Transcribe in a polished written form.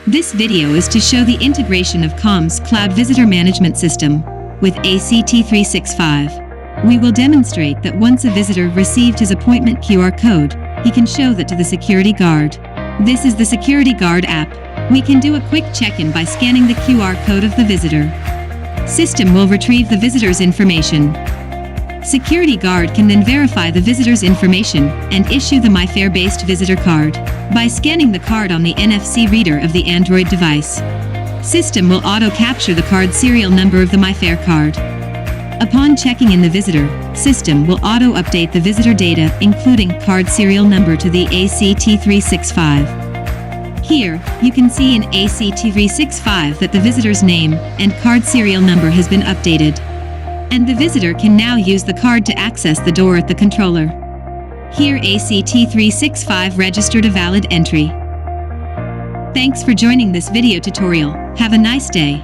This video is to show the integration of ViMSCloud Visitor Management System with ACT365. We will demonstrate that once a visitor received his appointment QR code, he can show that to the security guard. This is the Security Guard app. We can do a quick check-in by scanning the QR code of the visitor. System will retrieve the visitor's information. Security Guard can then verify the visitor's information and issue the MyFair-based visitor card by scanning the card on the NFC reader of the Android device. System will auto-capture the card serial number of the MyFair card. Upon checking in the visitor, System will auto-update the visitor data, including card serial number, to the ACT365. Here, you can see in ACT365 that the visitor's name and card serial number has been updated. And the visitor can now use the card to access the door at the controller. Here ACT365 registered a valid entry. Thanks for joining this video tutorial. Have a nice day.